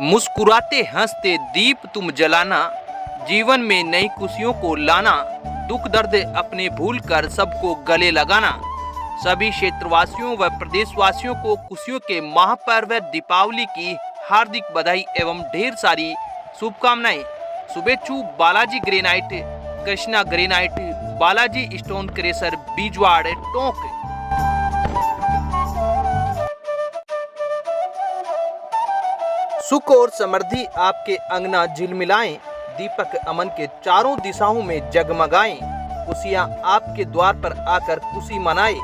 मुस्कुराते हंसते दीप तुम जलाना, जीवन में नई खुशियों को लाना, दुख दर्द अपने भूल कर सबको गले लगाना। सभी क्षेत्रवासियों व प्रदेशवासियों को खुशियों के महापर्व दीपावली की हार्दिक बधाई एवं ढेर सारी शुभकामनाएं। शुभेच्छु Balaji granite, Krishna granite, Balaji stone crusher, Bijwad, Tonk. सुख और समृद्धि आपके अंगना झिलमिलाएं, दीपक अमन के चारों दिशाओं में जगमगाएं, खुशियां आपके द्वार पर आकर खुशी मनाएं।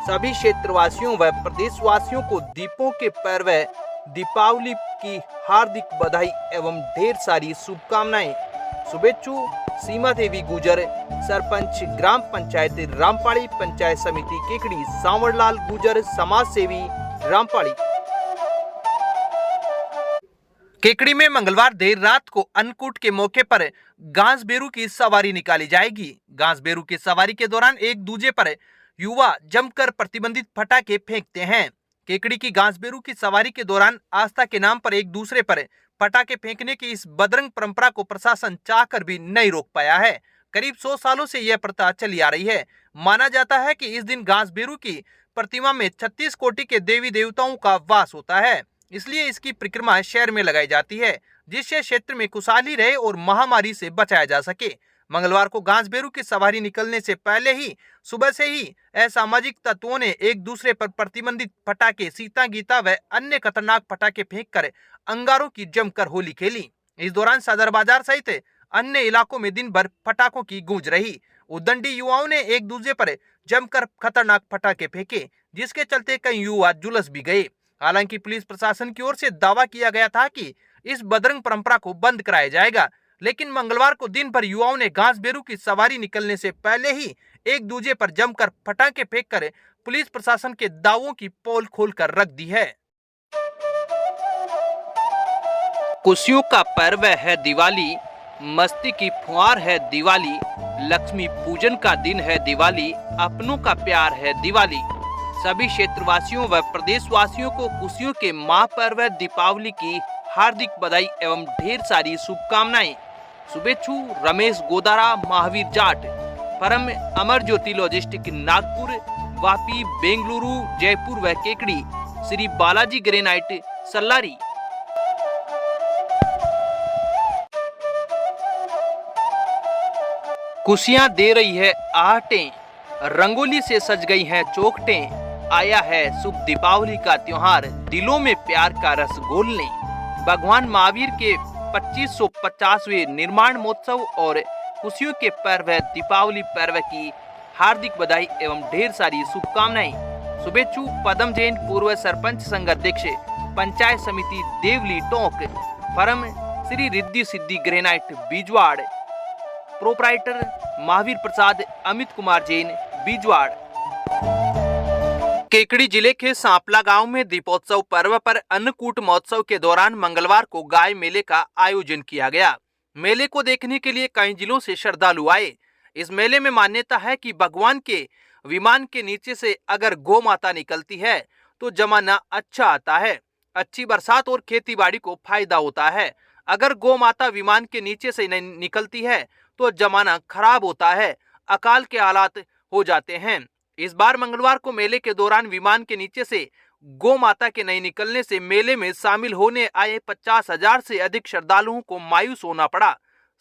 सभी क्षेत्रवासियों व प्रदेशवासियों को दीपों के पर्व दीपावली की हार्दिक बधाई एवं ढेर सारी शुभकामनाएं। शुभेच्छु सीमा देवी गुजर, सरपंच ग्राम पंचायत रामपाड़ी, पंचायत समिति केकड़ी, सांवरलाल गुजर, समाज सेवी रामपाड़ी। केकड़ी में मंगलवार देर रात को अन्नकूट के मौके पर घासबेरू की सवारी निकाली जाएगी। घासबेरू की सवारी के दौरान एक दूजे पर युवा जमकर प्रतिबंधित पटाखे फेंकते हैं। केकड़ी की घासबेरू की सवारी के दौरान आस्था के नाम पर एक दूसरे पर पटाखे फेंकने की इस बदरंग परंपरा को प्रशासन चाहकर भी नहीं रोक पाया है। करीब 100 सालों से यह प्रथा चली आ रही है। माना जाता है कि इस दिन घासबेरू की प्रतिमा में 36 कोटि के देवी देवताओं का वास होता है, इसलिए इसकी परिक्रमा शहर में लगाई जाती है, जिससे क्षेत्र में खुशहाली रहे और महामारी से बचाया जा सके। मंगलवार को घासबेरू की सवारी निकलने से पहले ही सुबह से ही असामाजिक तत्वों ने एक दूसरे पर प्रतिबंधित पटाखे, सीता गीता व अन्य खतरनाक पटाखे फेंककर अंगारों की जमकर होली खेली। इस दौरान सदर बाजार सहित अन्य इलाकों में दिन भर पटाखों की गूंज रही। उद्दंडी युवाओं ने एक दूसरे पर जमकर खतरनाक पटाखे फेंके, जिसके चलते कई युवा झुलस भी गए। हालांकि पुलिस प्रशासन की ओर से दावा किया गया था कि इस बदरंग परंपरा को बंद कराया जाएगा, लेकिन मंगलवार को दिन भर युवाओं ने घासबेरू की सवारी निकलने से पहले ही एक दूसरे पर जमकर पटाखे फेंककर पुलिस प्रशासन के दावों की पोल खोलकर रख दी है। खुशियों का पर्व है दिवाली, मस्ती की फुहार है दिवाली, लक्ष्मी पूजन का दिन है दिवाली, अपनों का प्यार है दिवाली। सभी क्षेत्रवासियों व प्रदेशवासियों को खुशियों के महापर्व दीपावली की हार्दिक बधाई एवं ढेर सारी शुभकामनाएं। शुभेच्छु रमेश गोदारा, महावीर जाट, परम अमर ज्योति लॉजिस्टिक, नागपुर, वापी, बेंगलुरु, जयपुर व केकड़ी, श्री बालाजी ग्रेनाइट, सल्लारी। खुशियां दे रही है आहटें, रंगोली से सज गई हैं चौखटें, आया है शुभ दीपावली का त्योहार, दिलों में प्यार का रस घोलने। भगवान महावीर के 2550वें निर्माण महोत्सव और खुशियों के पर्व दीपावली पर्व की हार्दिक बधाई एवं ढेर सारी शुभकामनाएं। शुभेच्छु पदम जैन, पूर्व सरपंच संघ अध्यक्ष, पंचायत समिति देवली टोंक, परम श्री रिद्धि सिद्धि ग्रेनाइट, बीजवाड़, प्रोपराइटर महावीर प्रसाद, अमित कुमार जैन, बीजवाड़। केकड़ी जिले के सांपला गांव में दीपोत्सव पर्व पर अन्नकूट महोत्सव के दौरान मंगलवार को गाय मेले का आयोजन किया गया। मेले को देखने के लिए कई जिलों से श्रद्धालु आए। इस मेले में मान्यता है कि भगवान के विमान के नीचे से अगर गौ माता निकलती है तो जमाना अच्छा आता है, अच्छी बरसात और खेती बाड़ी को फायदा होता है। अगर गौ माता विमान के नीचे से नहीं निकलती है तो जमाना खराब होता है, अकाल के हालात हो जाते हैं। इस बार मंगलवार को मेले के दौरान विमान के नीचे से गौ माता के नहीं निकलने से मेले में शामिल होने आए 50,000 से अधिक श्रद्धालुओं को मायूस होना पड़ा।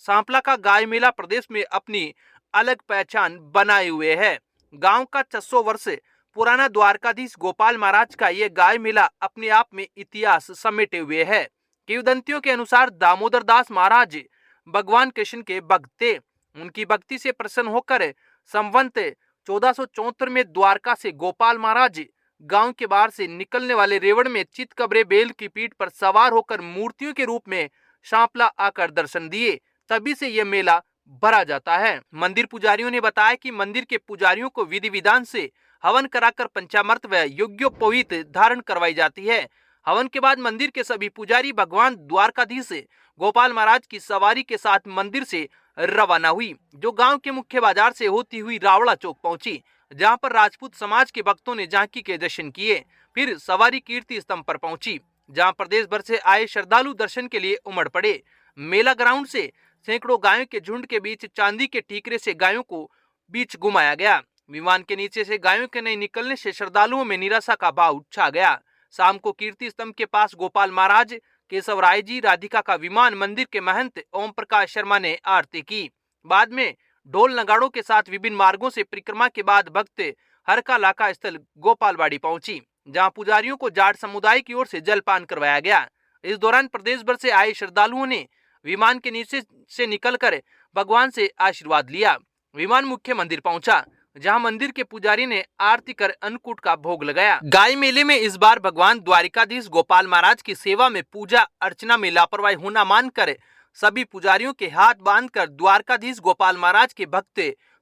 सांपला का गाय मेला प्रदेश में अपनी अलग पहचान बनाए हुए है। गांव का 600 वर्ष पुराना द्वारकाधीश गोपाल महाराज का ये गाय मेला अपने आप में इतिहास समेटे हुए है। किंवदंतियों के अनुसार दामोदर दास महाराज भगवान कृष्ण के भक्त थे। उनकी भक्ति से प्रसन्न होकर संवंत 1474 में द्वारका से गोपाल महाराज गांव के बाहर से निकलने वाले रेवड़ में चितकबरे बैल की पीठ पर सवार होकर मूर्तियों के रूप में सांपला आकर दर्शन दिए। तभी से यह मेला भरा जाता है। मंदिर पुजारियों ने बताया कि मंदिर के पुजारियों को विधि विधान से हवन कराकर पंचामृत व यज्ञोपवीत धारण करवाई जाती है। हवन के बाद मंदिर के सभी पुजारी भगवान द्वारकाधीश गोपाल महाराज की सवारी के साथ मंदिर से रवाना हुई, जो गांव के मुख्य बाजार से होती हुई रावड़ा चौक पहुंची, जहां पर राजपूत समाज के भक्तों ने झांकी के दर्शन किए। फिर सवारी कीर्ति स्तंभ पर पहुंची। जहां प्रदेश भर से आए श्रद्धालु दर्शन के लिए उमड़ पड़े। मेला ग्राउंड से सैकड़ों गायों के झुंड के बीच चांदी के ठीकरे से गायों को बीच घुमाया गया। विमान के नीचे से गायों के नहीं निकलने से श्रद्धालुओं में निराशा का भाव छा गया। शाम को कीर्ति स्तंभ के पास गोपाल महाराज, केशव राय जी, राधिका का विमान मंदिर के महंत ओम प्रकाश शर्मा ने आरती की। बाद में ढोल नगाड़ों के साथ विभिन्न मार्गों से परिक्रमा के बाद भक्त हरका लाका स्थल गोपालवाड़ी पहुंची, जहां पुजारियों को जाट समुदाय की ओर से जलपान करवाया गया। इस दौरान प्रदेश भर से आए श्रद्धालुओं ने विमान के नीचे से निकलकर भगवान से आशीर्वाद लिया। विमान मुख्य मंदिर पहुंचा, जहां मंदिर के पुजारी ने आरती कर अन्नकूट का भोग लगाया। गाय मेले में इस बार भगवान द्वारिकाधीश गोपाल महाराज की सेवा में पूजा अर्चना में लापरवाही होना मानकर सभी पुजारियों के हाथ बांधकर द्वारकाधीश गोपाल महाराज के भक्त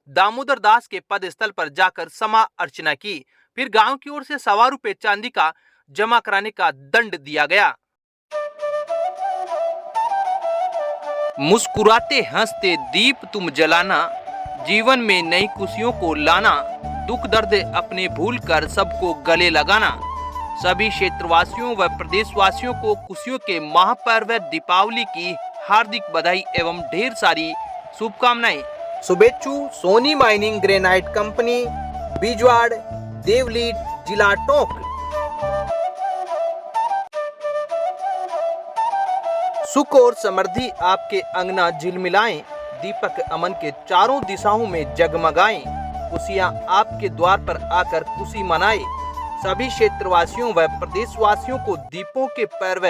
दामोदर दास के पद स्थल पर जाकर समा अर्चना की। फिर गांव की ओर से ₹1.25 चांदी का जमा कराने का दंड दिया गया। मुस्कुराते हंसते दीप तुम जलाना, जीवन में नई खुशियों को लाना, दुख दर्द अपने भूल कर सबको गले लगाना। सभी क्षेत्रवासियों व प्रदेशवासियों को खुशियों के महापर्व दीपावली की हार्दिक बधाई एवं ढेर सारी शुभकामनाएं। शुभेच्छु Soni mining granite company, Bijwad, देवलीट, जिला टोंक। सुख और समृद्धि आपके अंगना झिलमिलाएं, दीपक अमन के चारों दिशाओं में जगमगाएं, खुशियां आपके द्वार पर आकर खुशी मनाएं। सभी क्षेत्रवासियों व प्रदेशवासियों को दीपों के पर्व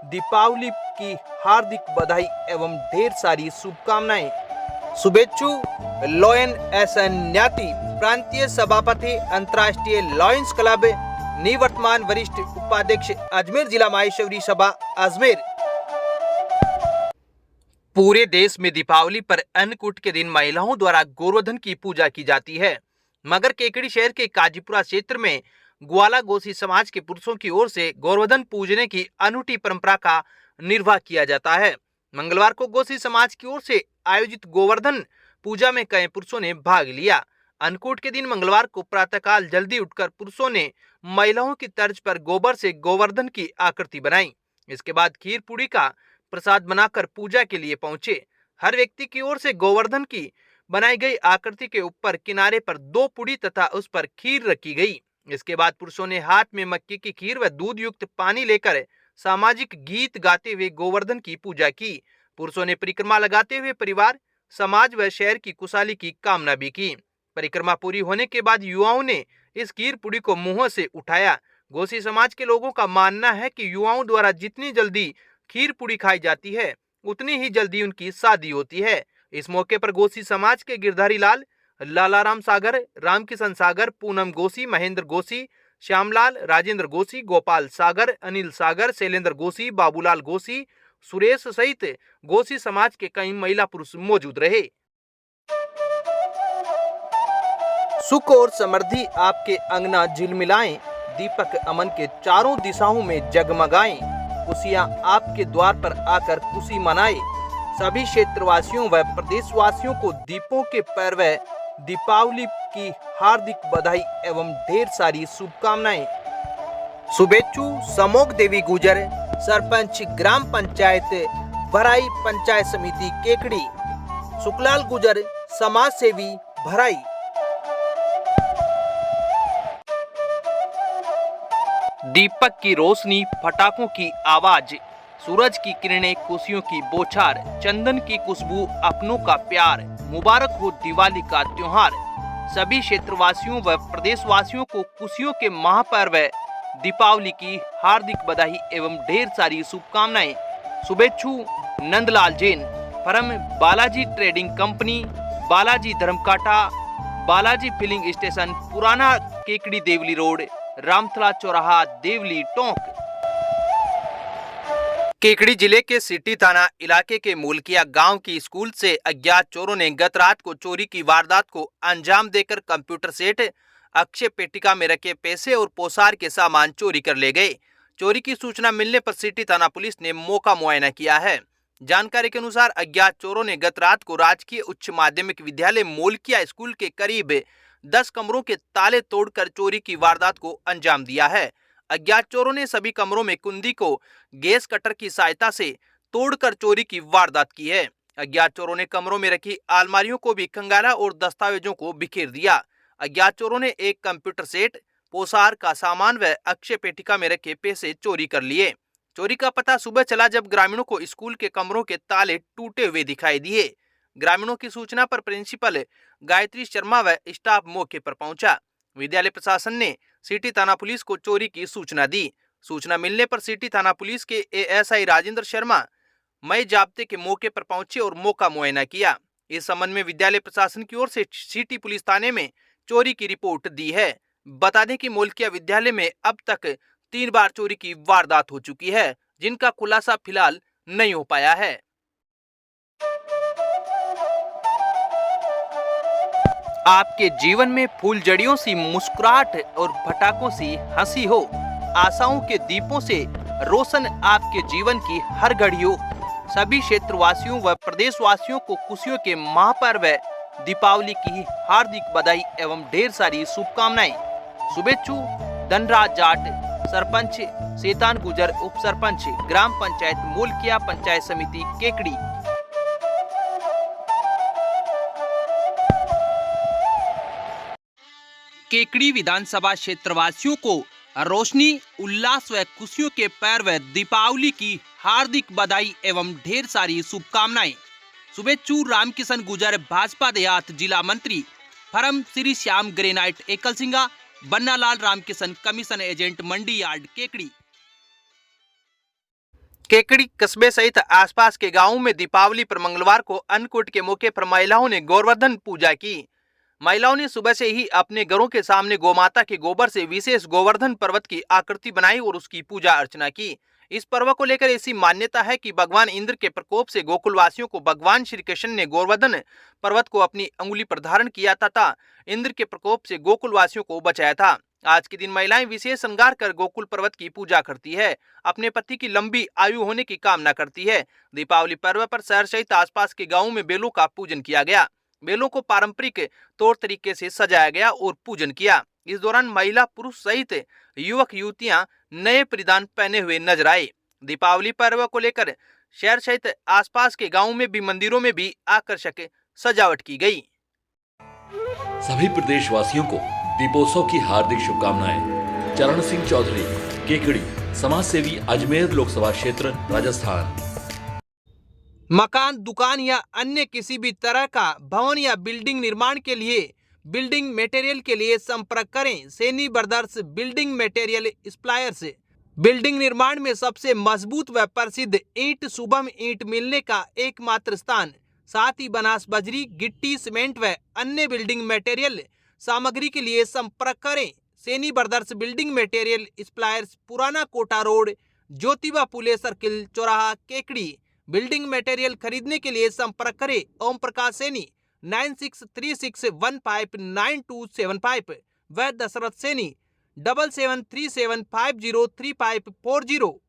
दीपावली की हार्दिक बधाई एवं ढेर सारी शुभकामनाएं। शुभेच्छु लॉयन एसएन न्याती, प्रांतीय सभापति अंतर्राष्ट्रीय लॉयंस क्लब, निवर्तमान वरिष्ठ उपाध्यक्ष अजमेर जिला माहेश्वरी सभा अजमेर। पूरे देश में दीपावली पर अन्नकूट के दिन महिलाओं द्वारा गोवर्धन की पूजा की जाती है, मगर केकड़ी शहर के काजीपुरा क्षेत्र में ग्वाला गोसी समाज के पुरुषों की ओर से गोवर्धन पूजने की अनूठी परंपरा का निर्वाह किया जाता है। मंगलवार को गोसी समाज की ओर से आयोजित गोवर्धन पूजा में कई पुरुषों ने भाग लिया। अन्नकूट के दिन मंगलवार को प्रातःकाल जल्दी उठकर पुरुषों ने महिलाओं की तर्ज पर गोबर से गोवर्धन की आकृति बनाई। इसके बाद खीर पूड़ी का प्रसाद बनाकर पूजा के लिए पहुंचे। हर व्यक्ति की ओर से गोवर्धन की बनाई गई आकृति के ऊपर किनारे पर 2 पूड़ी तथा उस पर खीर रखी गई। इसके बाद पुरुषों ने हाथ में मक्के की खीर व दूध युक्त पानी लेकर सामाजिक गीत गाते हुए गोवर्धन की पूजा की। पुरुषों ने परिक्रमा लगाते हुए परिवार, समाज व शहर की खुशहाली की कामना भी की। परिक्रमा पूरी होने के बाद युवाओं ने इस खीर पूड़ी को मुंह से उठाया। गोसी समाज के लोगों का मानना है कि युवाओं द्वारा जितनी जल्दी खीर पूड़ी खाई जाती है, उतनी ही जल्दी उनकी शादी होती है। इस मौके पर गोसी समाज के गिरधारी लाल, लालाराम सागर, रामकिशन सागर, पूनम गोसी, महेंद्र गोसी, श्यामलाल, राजेंद्र गोसी, गोपाल सागर, अनिल सागर, शैलेंद्र गोसी, बाबूलाल गोसी, सुरेश सहित गोसी समाज के कई महिला पुरुष मौजूद रहे। सुख और समृद्धि आपके अंगना झिलमिलाएं, दीपक अमन के चारों दिशाओं में जगमगाएं, खुशियां आपके द्वार पर आकर खुशी मनाएं। सभी क्षेत्रवासियों व प्रदेशवासियों को दीपों के पर्व दीपावली की हार्दिक बधाई एवं ढेर सारी शुभकामनाएं। शुभेच्छु समोग देवी गुजर, सरपंच ग्राम पंचायत भराई, पंचायत समिति केकड़ी, सुखलाल गुजर, समाज सेवी भराई। दीपक की रोशनी, पटाखों की आवाज, सूरज की किरणें, खुशियों की बौछार, चंदन की खुशबू, अपनों का प्यार, मुबारक हो दिवाली का त्योहार। सभी क्षेत्रवासियों व प्रदेशवासियों को खुशियों के महापर्व दीपावली की हार्दिक बधाई एवं ढेर सारी शुभकामनाएं। शुभेच्छु Nandlal Jain, firm Balaji trading company, Balaji धर्मकाटा, बालाजी फिलिंग स्टेशन, पुराना केकड़ी देवली रोड, रामथला चौराहा, देवली टोंक। केकड़ी जिले के सिटी थाना इलाके के मूलकिया गांव की स्कूल से अज्ञात चोरों ने गत रात को चोरी की वारदात को अंजाम देकर कंप्यूटर सेट, अक्षय पेटिका में रखे पैसे और पोशार के सामान चोरी कर ले गए। चोरी की सूचना मिलने पर सिटी थाना पुलिस ने मौका मुआयना किया है। जानकारी के अनुसार अज्ञात चोरों ने गत रात को राजकीय उच्च माध्यमिक विद्यालय मूलकिया स्कूल के करीब 10 कमरों के ताले तोड़कर चोरी की वारदात को अंजाम दिया है। अज्ञात चोरों ने सभी कमरों में कुंडी को गैस कटर की सहायता से तोड़कर चोरी की वारदात की है। अज्ञात चोरों ने कमरों में रखी अलमारियों को भी खंगाला और दस्तावेजों को बिखेर दिया। अज्ञात चोरों ने एक कंप्यूटर सेट, पोशार का सामान व अक्षय पेटिका में रखे पैसे चोरी कर लिए। चोरी का पता सुबह चला जब ग्रामीणों को स्कूल के कमरों के ताले टूटे हुए दिखाई दिए। ग्रामीणों की सूचना पर प्रिंसिपल गायत्री शर्मा व स्टाफ मौके पर पहुंचा। विद्यालय प्रशासन ने सिटी थाना पुलिस को चोरी की सूचना दी। सूचना मिलने पर सिटी थाना पुलिस के एएसआई राजेंद्र शर्मा मई जाब्ते के मौके पर पहुंचे और मौका मुआयना किया। इस संबंध में विद्यालय प्रशासन की ओर से सिटी पुलिस थाने में चोरी की रिपोर्ट दी है। बता दें कि मोलकिया विद्यालय में अब तक 3 बार चोरी की वारदात हो चुकी है, जिनका खुलासा फिलहाल नहीं हो पाया है। आपके जीवन में फूलझड़ियों सी मुस्कुराहट और पटाखों सी हंसी हो, आशाओं के दीपों से रोशन आपके जीवन की हर घड़ी हो। सभी क्षेत्रवासियों व प्रदेशवासियों को खुशियों के महापर्व दीपावली की हार्दिक बधाई एवं ढेर सारी शुभकामनाएं। शुभेच्छु धनराज जाट, सरपंच शैतान गुजर, उप सरपंच ग्राम पंचायत मोलकिया, पंचायत समिति केकड़ी। केकड़ी विधानसभा क्षेत्रवासियों को रोशनी, उल्लास व खुशियों के पर्व दीपावली की हार्दिक बधाई एवं ढेर सारी शुभकामनाएं। शुभेच्छु रामकिशन गुजर, भाजपा देहात जिला मंत्री, फरम श्री श्याम ग्रेनाइट एकल सिंगा, बन्नालाल रामकिशन, कमीशन एजेंट, मंडी यार्ड केकड़ी। केकड़ी कस्बे सहित आसपास के गांवों में दीपावली पर मंगलवार को अन्नकूट के मौके पर महिलाओं ने गोवर्धन पूजा की। महिलाओं ने सुबह से ही अपने घरों के सामने गोमाता के गोबर से विशेष गोवर्धन पर्वत की आकृति बनाई और उसकी पूजा अर्चना की। इस पर्व को लेकर ऐसी मान्यता है कि भगवान इंद्र के प्रकोप से गोकुलवासियों को भगवान श्री कृष्ण ने गोवर्धन पर्वत को अपनी अंगुली पर धारण किया तथा इंद्र के प्रकोप से गोकुलवासियों को बचाया था। आज के दिन महिलाएं विशेष श्रृंगार कर गोकुल पर्वत की पूजा करती है, अपने पति की लंबी आयु होने की कामना करती है। दीपावली पर्व पर शहर सहित आसपास के गाँवों में बेलों का पूजन किया गया। बेलों को पारंपरिक तौर तरीके से सजाया गया और पूजन किया। इस दौरान महिला, पुरुष सहित युवक युवतियां नए परिधान पहने हुए नजर आए। दीपावली पर्व को लेकर शहर सहित आसपास के गांवों में भी, मंदिरों में भी आकर्षक सजावट की गई। सभी प्रदेशवासियों को दीपोत्सव की हार्दिक शुभकामनाएं। चरण सिंह चौधरी, केकड़ी, समाज सेवी, अजमेर लोकसभा क्षेत्र, राजस्थान। मकान, दुकान या अन्य किसी भी तरह का भवन या बिल्डिंग निर्माण के लिए बिल्डिंग मटेरियल के लिए संपर्क करें Saini brothers building material suppliers. Building निर्माण में सबसे मजबूत व प्रसिद्ध ईंट शुभम ईंट मिलने का एकमात्र स्थान। साथ ही बनास बजरी, गिट्टी, सीमेंट व अन्य बिल्डिंग मटेरियल सामग्री के लिए संपर्क करें Saini brothers building material suppliers, पुराना कोटा रोड, ज्योतिबा फुले सर्किल, चौराहा, केकड़ी। बिल्डिंग मटेरियल खरीदने के लिए संपर्क करें ओम प्रकाश सैनी 9636159275 व दशरथ सैनी 7737503540।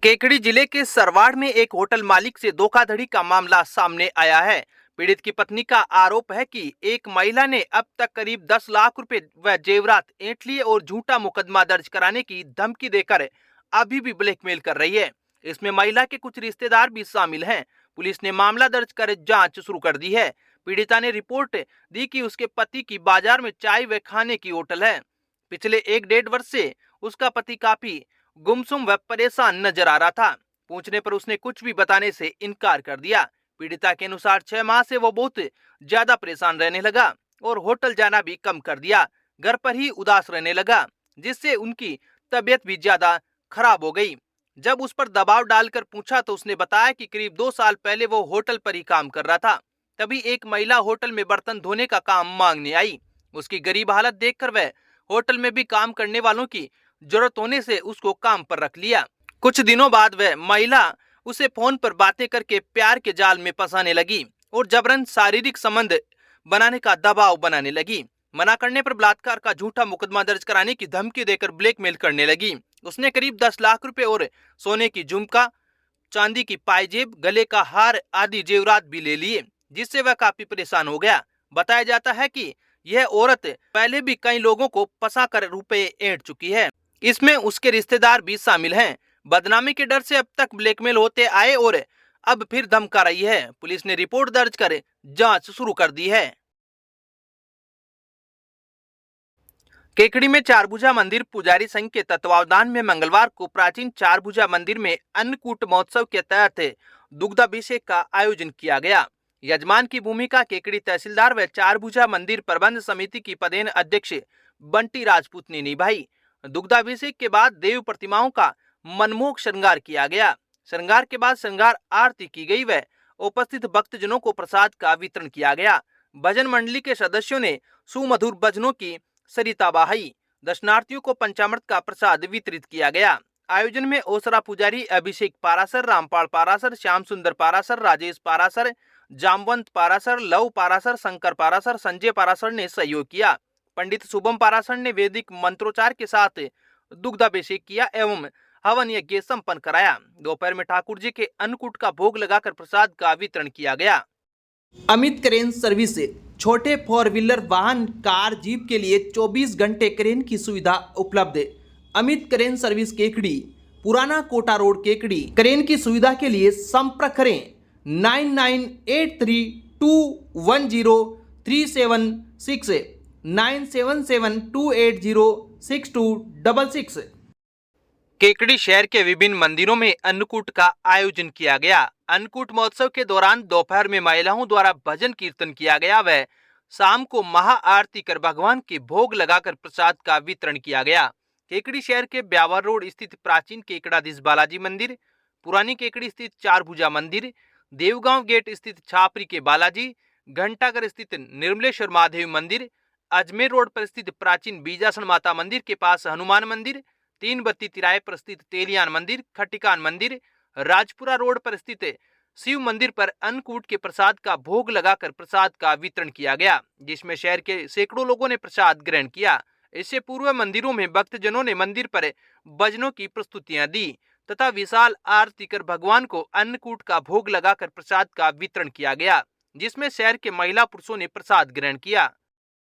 केकड़ी जिले के सरवाड़ में एक होटल मालिक से धोखाधड़ी का मामला सामने आया है। पीड़ित की पत्नी का आरोप है कि एक महिला ने अब तक करीब 10 लाख रुपए व जेवरात ऐंठ लिए और झूठा मुकदमा दर्ज कराने की धमकी देकर अभी भी ब्लैकमेल कर रही है। इसमें महिला के कुछ रिश्तेदार भी शामिल हैं। पुलिस ने मामला दर्ज कर जांच शुरू कर दी है। पीड़िता ने रिपोर्ट दी कि उसके पति की बाजार में चाय व खाने की होटल है। पिछले 1-1.5 वर्ष से उसका पति काफी गुमसुम व परेशान नजर आ रहा था। पूछने पर उसने कुछ भी बताने से इनकार कर दिया। पीड़िता के अनुसार 6 माह से वो बहुत ज्यादा परेशान रहने लगा और होटल जाना भी कम कर दिया। घर पर ही उदास रहने लगा, जिससे उनकी तबीयत भी ज्यादा खराब हो गई। जब उस पर दबाव डालकर पूछा तो उसने बताया कि करीब 2 साल पहले वो होटल पर ही काम कर रहा था। तभी एक महिला होटल में बर्तन धोने का काम मांगने आई। उसकी गरीब हालत देखकर वह होटल में भी काम करने वालों की जरूरत होने से उसको काम पर रख लिया। कुछ दिनों बाद वह महिला उसे फोन पर बातें करके प्यार के जाल में फंसाने लगी और जबरन शारीरिक संबंध बनाने का दबाव बनाने लगी। मना करने पर बलात्कार का झूठा मुकदमा दर्ज कराने की धमकी देकर ब्लैकमेल करने लगी। उसने करीब 10 लाख रुपए और सोने की झुमका, चांदी की पायजेब, गले का हार आदि जेवरात भी ले लिए, जिससे वह काफी परेशान हो गया। बताया जाता है कि यह औरत पहले भी कई लोगों को फंसाकर रुपए ऐंठ चुकी है। इसमें उसके रिश्तेदार भी शामिल हैं। बदनामी के डर से अब तक ब्लैकमेल होते आए और अब फिर धमका रही है। पुलिस ने रिपोर्ट दर्ज कर जांच शुरू कर दी है। केकड़ी में चारभुजा मंदिर पुजारी संघ के तत्वावधान में मंगलवार को प्राचीन चारभुजा मंदिर में अन्नकूट महोत्सव के तहत दुग्धाभिषेक का आयोजन किया गया। यजमान की भूमिका केकड़ी तहसीलदार व चारभुजा मंदिर प्रबंध समिति की पदेन अध्यक्ष बंटी राजपूत ने निभाई। दुग्धाभिषेक के बाद देव प्रतिमाओं का मनमोहक श्रृंगार किया गया। श्रृंगार के बाद श्रृंगार आरती की गई व उपस्थित भक्तजनों को प्रसाद का वितरण किया गया। भजन मंडली के सदस्यों ने सुमधुर भजनों की सरिता बहाई। दर्शनार्थियों को पंचामृत का प्रसाद वितरित किया गया। आयोजन में ओसरा पुजारी अभिषेक पारासर, रामपाल पारासर, श्याम सुंदर पारासर, राजेश पारासर, जामवंत पारासर, लव पारासर, शंकर पारासर, संजय पारासर ने सहयोग किया। पंडित शुभम पारासर ने वैदिक मंत्रोच्चार के साथ दुग्धाभिषेक किया एवं हवन यज्ञ संपन्न कराया। दोपहर में ठाकुर जी के अन्नकूट का भोग लगाकर प्रसाद का वितरण किया गया। अमित क्रेन सर्विस छोटे 4 व्हीलर वाहन, कार, जीप के लिए 24 घंटे क्रेन की सुविधा उपलब्ध। अमित क्रेन सर्विस केकड़ी, पुराना कोटा रोड, केकड़ी। क्रेन की सुविधा के लिए संपर्क करें 9983210376 9772806266। केकड़ी शहर के विभिन्न मंदिरों में अन्नकूट का आयोजन किया गया। अन्नकूट महोत्सव के दौरान दोपहर में महिलाओं द्वारा भजन कीर्तन किया गया व शाम को महाआरती कर भगवान के भोग लगाकर प्रसाद का वितरण किया गया। केकड़ी शहर के ब्यावर रोड स्थित प्राचीन केकड़ाधीश बालाजी मंदिर, पुरानी केकड़ी स्थित चारभुजा मंदिर, देवगांव गेट स्थित छापरी के बालाजी, घंटाघर स्थित निर्मलेश्वर महादेव मंदिर, अजमेर रोड पर स्थित प्राचीन बीजासन माता मंदिर के पास हनुमान मंदिर, 3 बत्ती तिराहे पर स्थित तेलियान मंदिर, खटिकान मंदिर, राजपुरा रोड पर स्थित शिव मंदिर पर अन्नकूट के प्रसाद का भोग लगाकर प्रसाद का वितरण किया गया, जिसमें शहर के सैकड़ों लोगों ने प्रसाद ग्रहण किया। इससे पूर्व मंदिरों में भक्तजनों ने मंदिर पर भजनों की प्रस्तुतियां दी तथा विशाल आरती कर भगवान को अन्नकूट का भोग लगाकर प्रसाद का वितरण किया गया, जिसमें शहर के महिला पुरुषों ने प्रसाद ग्रहण किया।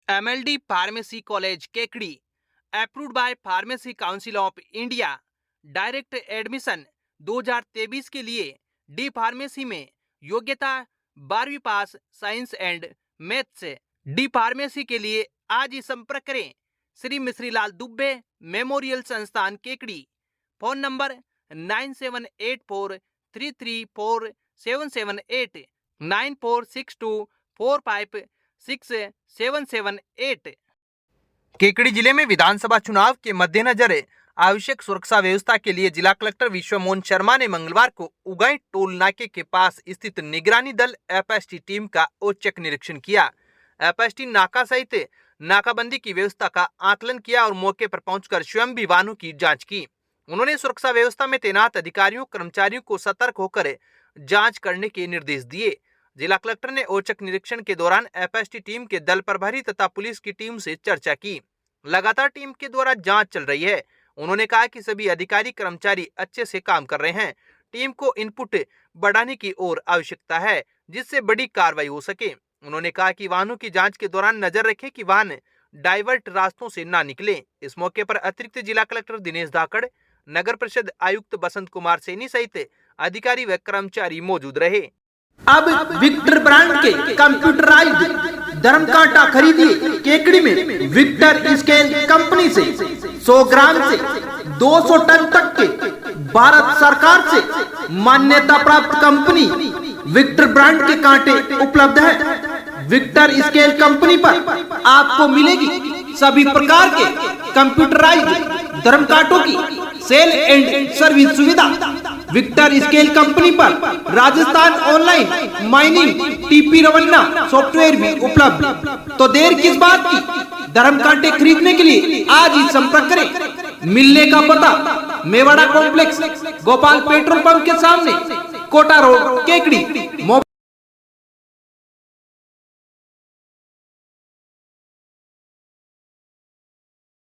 MLD pharmacy college Kekri, approved by pharmacy council of India. Direct admission 2023 के लिए डी फार्मेसी में योग्यता 12वीं पास, science and maths. D pharmacy के लिए आज ही संपर्क करें श्री मिश्रीलाल दुबे मेमोरियल संस्थान केकड़ी। Phone number 9784334778 9462456778। केकड़ी जिले में विधानसभा चुनाव के मद्देनजर आवश्यक सुरक्षा व्यवस्था के लिए जिला कलेक्टर विश्वमोहन शर्मा ने मंगलवार को उगाई टोल नाके के पास स्थित निगरानी दल FST टीम का औचक निरीक्षण किया। FST नाका सहित नाकाबंदी की व्यवस्था का आकलन किया और मौके पर पहुंचकर स्वयं भी वाहनों की जांच की। उन्होंने सुरक्षा व्यवस्था में तैनात अधिकारियों कर्मचारियों को सतर्क होकर जांच करने के निर्देश दिए। जिला कलेक्टर ने औचक निरीक्षण के दौरान FST टीम के दल प्रभारी तथा पुलिस की टीम से चर्चा की। लगातार टीम के द्वारा जांच चल रही है। उन्होंने कहा कि सभी अधिकारी कर्मचारी अच्छे से काम कर रहे हैं। टीम को इनपुट बढ़ाने की और आवश्यकता है, जिससे बड़ी कार्रवाई हो सके। उन्होंने कहा कि वाहनों की जांच के दौरान नजर रखें कि वाहन डाइवर्ट रास्तों से ना निकले। इस मौके पर अतिरिक्त जिला कलेक्टर दिनेश धाकड़, नगर परिषद आयुक्त बसंत कुमार सैनी सहित अधिकारी व कर्मचारी मौजूद रहे। अब विक्टर ब्रांड के कंप्यूटराइज्ड धर्मकांटा खरीदिए केकड़ी में विक्टर स्केल कंपनी से। 100 ग्राम से 200 टन तक के भारत सरकार से मान्यता प्राप्त कंपनी विक्टर ब्रांड के कांटे उपलब्ध है। विक्टर स्केल कंपनी पर आपको मिलेगी सभी प्रकार के कंप्यूटराइज्ड धर्मकांटों की सेल एंड सर्विस सुविधा। विक्टर स्केल कंपनी पर Rajasthan online mining TP Revanna software भी उपलब्ध। तो देर किस बात की, धर्मकांटे खरीदने के लिए आज ही संपर्क करें। मिलने का पता Mewara complex, Gopal petrol pump के सामने, कोटा रोड, केकड़ी।